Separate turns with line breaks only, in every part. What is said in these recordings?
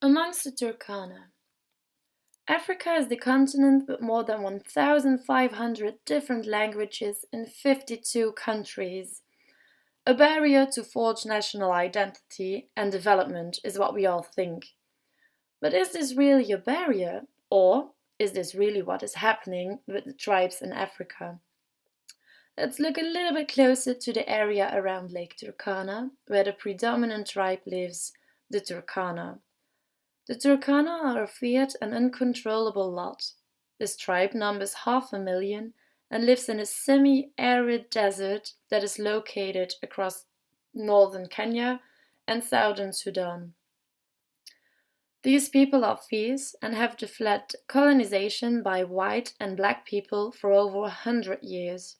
Amongst the Turkana. Africa is the continent with more than 1,500 different languages in 52 countries. A barrier to forge national identity and development is what we all think. But is this really a barrier? Or is this really what is happening with the tribes in Africa? Let's look a little bit closer to the area around Lake Turkana, where the predominant tribe lives, the Turkana. The Turkana are a fierce and uncontrollable lot. This tribe numbers 500,000 and lives in a semi-arid desert that is located across northern Kenya and southern Sudan. These people are fierce and have fled colonization by white and black people for over 100 years.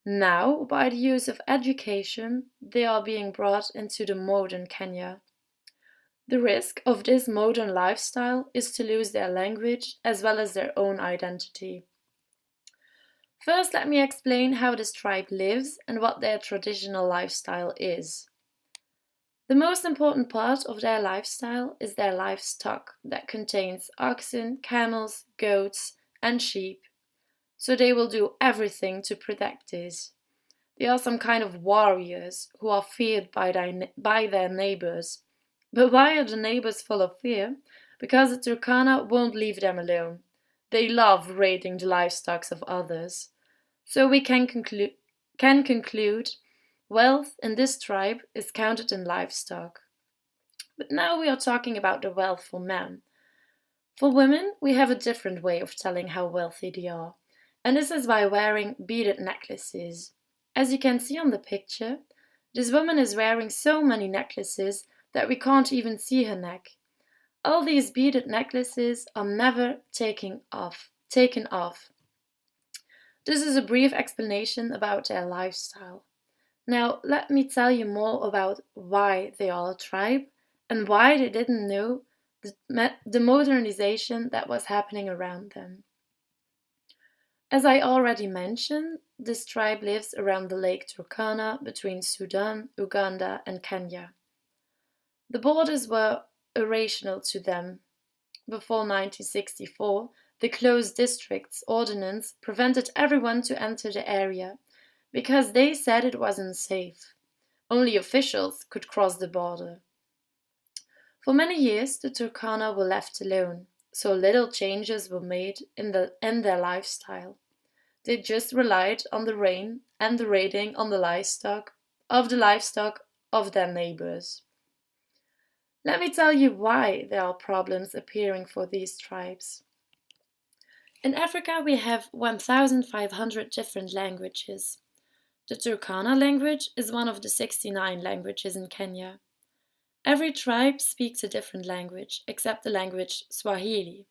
Now, by the use of education, they are being brought into the modern Kenya. The risk of this modern lifestyle is to lose their language as well as their own identity. First, let me explain how this tribe lives and what their traditional lifestyle is. The most important part of their lifestyle is their livestock that contains oxen, camels, goats, and sheep. So they will do everything to protect this. They are some kind of warriors who are feared by their neighbors. But why are the neighbors full of fear? Because the Turkana won't leave them alone. They love raiding the livestock of others. So we can conclude wealth in this tribe is counted in livestock. But now we are talking about the wealth for men. For women, we have a different way of telling how wealthy they are. And this is by wearing beaded necklaces. As you can see on the picture, this woman is wearing so many necklaces that we can't even see her neck. All these beaded necklaces are never taken off. This is a brief explanation about their lifestyle. Now, let me tell you more about why they are a tribe and why they didn't know the modernization that was happening around them. As I already mentioned, this tribe lives around the Lake Turkana between Sudan, Uganda, and Kenya. The borders were irrational to them. Before 1964, the Closed Districts Ordinance prevented everyone to enter the area because they said it was unsafe. Only officials could cross the border. For many years, the Turkana were left alone, so little changes were made in their lifestyle. They just relied on the rain and the raiding on the livestock of their neighbors. Let me tell you why there are problems appearing for these tribes. In Africa, we have 1,500 different languages. The Turkana language is one of the 69 languages in Kenya. Every tribe speaks a different language, except the language Swahili.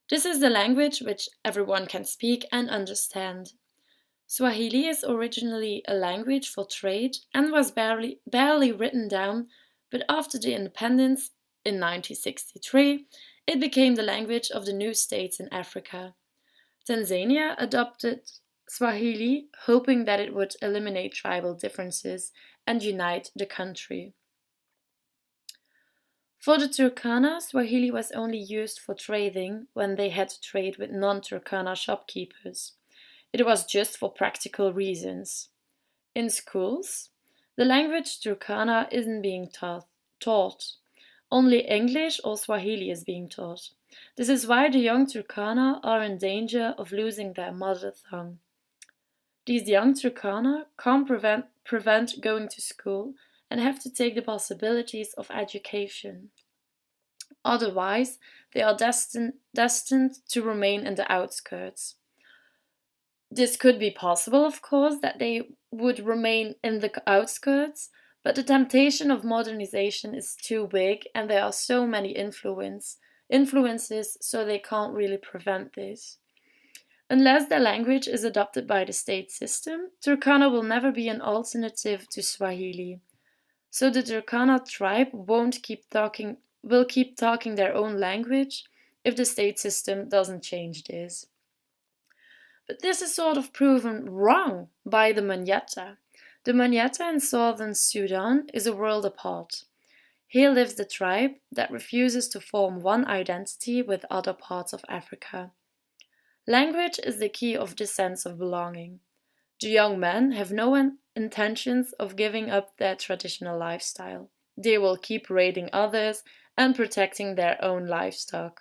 This is the language which everyone can speak and understand. Swahili is originally a language for trade and was barely written down, but after the independence in 1963, it became the language of the new states in Africa. Tanzania adopted Swahili, hoping that it would eliminate tribal differences and unite the country. For the Turkana, Swahili was only used for trading when they had to trade with non-Turkana shopkeepers. It was just for practical reasons. In schools, the language Turkana isn't being taught. Only English or Swahili is being taught. This is why the young Turkana are in danger of losing their mother tongue. These young Turkana can't prevent going to school and have to take the possibilities of education. Otherwise, they are destined to remain in the outskirts. This could be possible, of course, that they would remain in the outskirts, but the temptation of modernization is too big and there are so many influences, so they can't really prevent this. Unless their language is adopted by the state system, Turkana will never be an alternative to Swahili. So the Turkana tribe will keep talking their own language if the state system doesn't change this. But this is sort of proven wrong by the Manyata. The Manyata in southern Sudan is a world apart. Here lives the tribe that refuses to form one identity with other parts of Africa. Language is the key of this sense of belonging. The young men have no intentions of giving up their traditional lifestyle. They will keep raiding others and protecting their own livestock.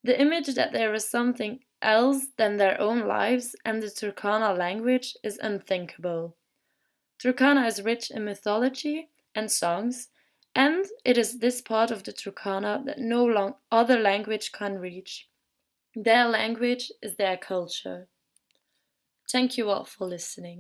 The image that there is something else than their own lives and the Turkana language is unthinkable. Turkana is rich in mythology and songs, and it is this part of the Turkana that no other language can reach. Their language is their culture. Thank you all for listening.